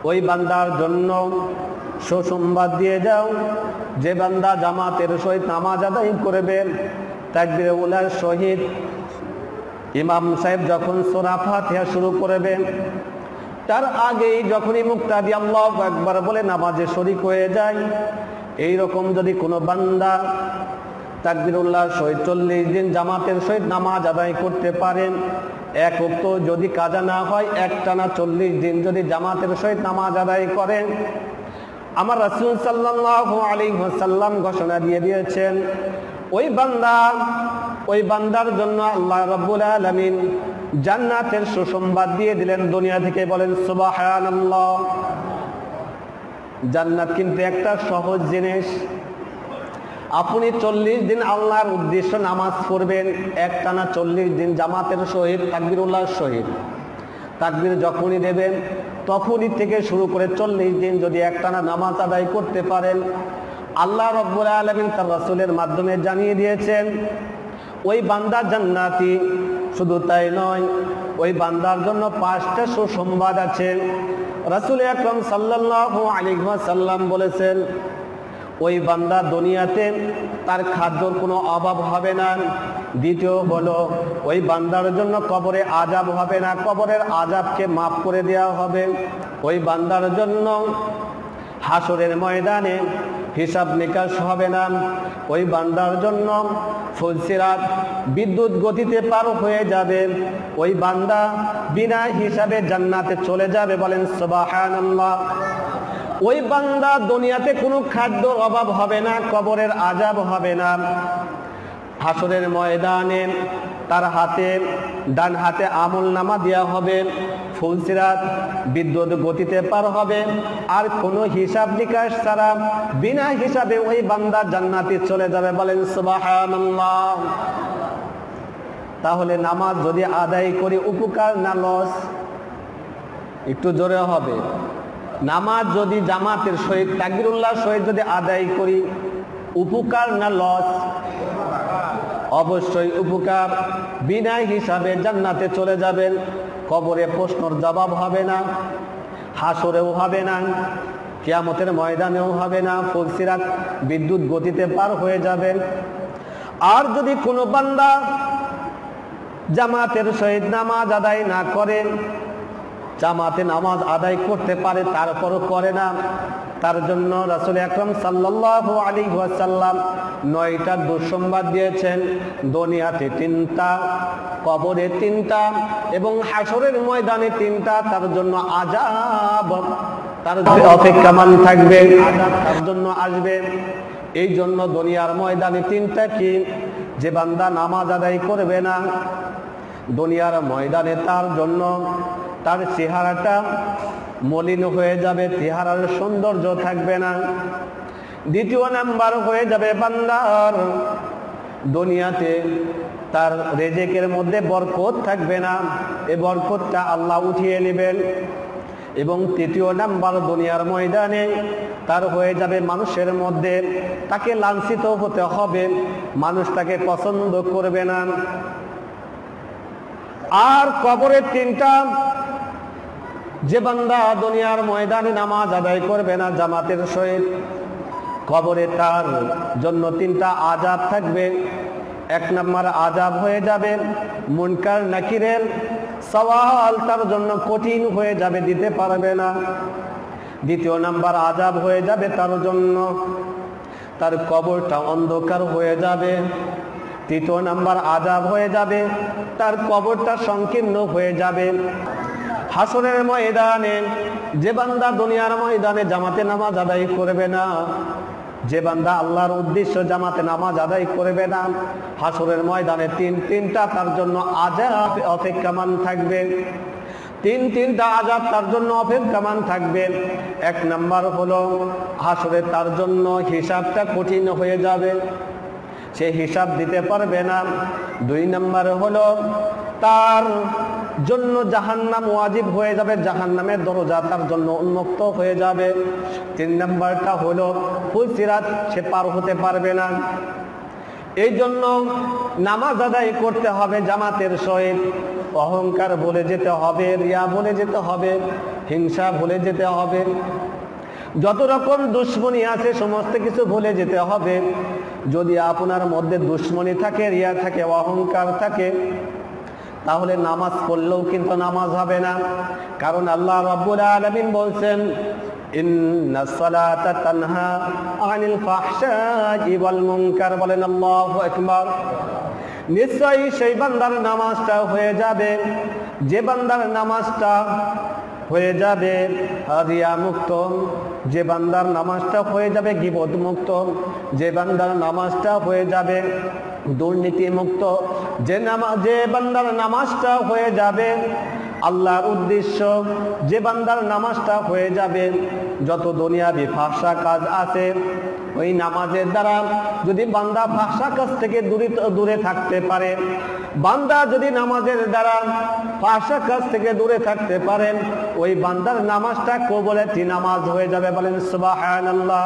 ওই বান্দার জন্য সুসংবাদ দিয়ে যাও যে বান্দা জামাতের সহিত নামাজ আদায় করবে, তাকবীরে উলার সহিত ইমাম সাহেব যখন সূরা ফাতিহা শুরু করবে তার আগেই যখনই মুক্তাদি আল্লাহু আকবার বলে নামাজে শরীক হয়ে যায়, এই রকম যদি কোনো বান্দা তাকবীরুল্লাহ সহিত 40 দিন জামাতের সহিত নামাজ আদায় করতে পারেন, এক ওয়াক্ত যদি কাজা না হয়, একটানা 40 দিন যদি জামাতের সহিত নামাজ আদায় করেন, আমার রাসূল সাল্লাল্লাহু আলাইহি ওয়াসাল্লাম ঘোষণা দিয়ে দিয়েছেন ওই বান্দার জন্য আল্লাহ রাব্বুল আলামিন জান্নাতের সুসংবাদ দিয়ে দিলেন দুনিয়া থেকে। বলেন সুবহানাল্লাহ। জান্নাত কিন্তু একটা সহজ জিনিস। আপনি 40 দিন আল্লাহর উদ্দেশ্য নামাজ পড়বেন, একটানা 40 দিন জামাতের সহিত তাকবীরুল্লাহর সহিত তাকবীর যখনই দেবেন তখনই থেকে শুরু করে 40 দিন যদি একটানা নামাজ আদায় করতে পারেন, আল্লাহ রাব্বুল আলামিন তার রাসূলের মাধ্যমে জানিয়ে দিয়েছেন ওই বান্দা জান্নাতি। শুধু তাই নয়, ওই বান্দার জন্য 5টা সুসংবাদ আছে। রাসূল আকরাম সাল্লাল্লাহু আলাইহি ওয়াসাল্লাম বলেছেন ওই বান্দা দুনিয়াতে তার খাদ্যর কোনো অভাব হবে না। দ্বিতীয় হলো ওই বান্দার জন্য কবরে আযাব হবে না, কবরের আযাবকে মাফ করে দেওয়া হবে। ওই বান্দার জন্য হাসরের ময়দানে হিসাব নিকাশ হবে না। ওই বান্দার জন্য ফুলসিরাত বিদ্যুৎ গতিতে পার হয়ে যাবে। ওই বান্দা বিনা হিসাবে জান্নাতে চলে যাবে। বলেন সুবহানাল্লাহ। ওই বান্দা দুনিয়াতে কোনো খাদ্যর অভাব হবে না, কবরের আযাব হবে না। হাসরের ময়দানে তার হাতে ডান হাতে আমলনামা দেওয়া হবে, ফুলসিরাত বিদ্যুৎ গতিতে পার হবে, আর কোনো হিসাব নিকাশ ছাড়া বিনা হিসাবে ওই বান্দা জান্নাতে চলে যাবে। বলেন সুবহানাল্লাহ। তাহলে নামাজ যদি আদায় করি উপকার না লস? একটু জোরে হবে। নামাজ যদি জামাতের সহিত তাকবীরুল্লাহর সহিত যদি আদায় করি উপকার না লস? অবশ্যই উপকার। বিনা হিসাবে জান্নাতে চলে যাবেন, কবরে প্রশ্নের জবাব হবে না, হাসরেও হবে না, কিয়ামতের ময়দানেও হবে না, ফুলসিরাত বিদ্যুৎ গতিতে পার হয়ে যাবেন। আর যদি কোনো বান্দা জামাতের সহিত নামাজ আদায় না করে, জামাতে নামাজ আদায় করতে পারে তারপরও করে না, তার জন্য রাসূল আকরাম সাল্লাল্লাহু আলাইহি ওয়াসাল্লাম 9টা দুঃসংবাদ দিয়েছেন। দুনিয়াতে 3টা, কবরে 3টা এবং হাসরের ময়দানে 3টা তার জন্য আযাব তার অপেক্ষমান থাকবে, আযাব তার জন্য আসবে। এই জন্য দুনিয়ার ময়দানে 3টা কি? যে বান্দা নামাজ আদায় করবে না দুনিয়ার ময়দানে তার জন্য তার চেহারাটা মলিন হয়ে যাবে, চেহারার সৌন্দর্য থাকবে না। দ্বিতীয় নাম্বার হয়ে যাবে বান্দার দুনিয়াতে তার রিজিকের মধ্যে বরকত থাকবে না, এই বরকতটা আল্লাহ উঠিয়ে নেবেন। এবং তৃতীয় নাম্বার দুনিয়ার ময়দানে তার হয়ে যাবে মানুষের মধ্যে তাকে লাঞ্ছিত হতে হবে, মানুষ তাকে পছন্দ করবে না। আর কবরের 3টা, যে বান্দা দুনিয়ার ময়দানে নামাজ আদায় করবে না জামাতের সহিত, কবরে তার জন্য 3টা আযাব থাকবে। 1 নম্বর আযাব হয়ে যাবে মুনকার নাকিরের সওয়াল তার জন্য কঠিন হয়ে যাবে, দিতে পারবে না। দ্বিতীয় নাম্বার আযাব হয়ে যাবে তার জন্য তার কবরটা অন্ধকার হয়ে যাবে। তৃতীয় নাম্বার আযাব হয়ে যাবে তার কবরটা সংকীর্ণ হয়ে যাবে। হাসরের ময়দানে যে বান্দা দুনিয়ার ময়দানে জামাতে নামাজ আদায় করবে না, যে বান্দা আল্লাহর উদ্দেশ্য জামাতে নামাজ আদায় করবে না, হাসরের ময়দানে 3টা তার জন্য আযাব অপেক্ষমান থাকবে। 3টা আযাব তার জন্য অপেক্ষমান থাকবে। 1 নাম্বার হলো হাসরে তার জন্য হিসাবটা কঠিন হয়ে যাবে, সে হিসাব দিতে পারবে না। 2 নাম্বার হলো তার জন্য জাহান্নাম ওয়াজিব হয়ে যাবে, জাহান্নামের দরজা তার জন্য উন্মুক্ত হয়ে যাবে। 3 নাম্বারটা হলো ফুলসিরাত সে পার হতে পারবে না। এই জন্য নামাজ আদায় করতে হবে জামাতের সহিত, অহংকার বলে যেতে হবে, রিয়া বলে যেতে হবে, হিংসা ভুলে যেতে হবে, যত রকম দুশ্মনী আছে সমস্ত কিছু ভুলে যেতে হবে। যদি আপনার মধ্যে দুশ্মনী থাকে, রিয়া থাকে, অহংকার থাকে, তাহলে নামাজ পড়লেও কিন্তু নামাজ হবে না। কারণ আল্লাহ রাব্বুল আলামিন বলছেন, ইন্নাস সালাতা তানহা আনিল ফাহশাই ওয়াল মুনকার। বলেন আল্লাহু আকবার। নিশ্চয়ই সেই বান্দার নামাজটা হয়ে যাবে, যে বান্দার নামাজটা হয়ে যাবে রিয়া মুক্ত, যে বান্দার নামাজটা হয়ে যাবে গীবত মুক্ত, যে বান্দার নামাজটা হয়ে যাবে দুর্নীতি মুক্ত, যে বান্দার নামাজটা হয়ে যাবে আল্লাহর উদ্দেশ্য, যে বান্দার নামাজটা হয়ে যাবে যত দুনিয়াবি ফাহশা কাজ আছে, ওই নামাজের দ্বারা যদি বান্দা ফাহশা কাজ থেকে দূরে থাকতে পারে, বান্দা যদি নামাজের দ্বারা ফাহশা কাজ থেকে দূরে থাকতে পারেন, ওই বান্দার নামাজটা কবুলাতি নামাজ হয়ে যাবে। বলেন সুবহানাল্লাহ।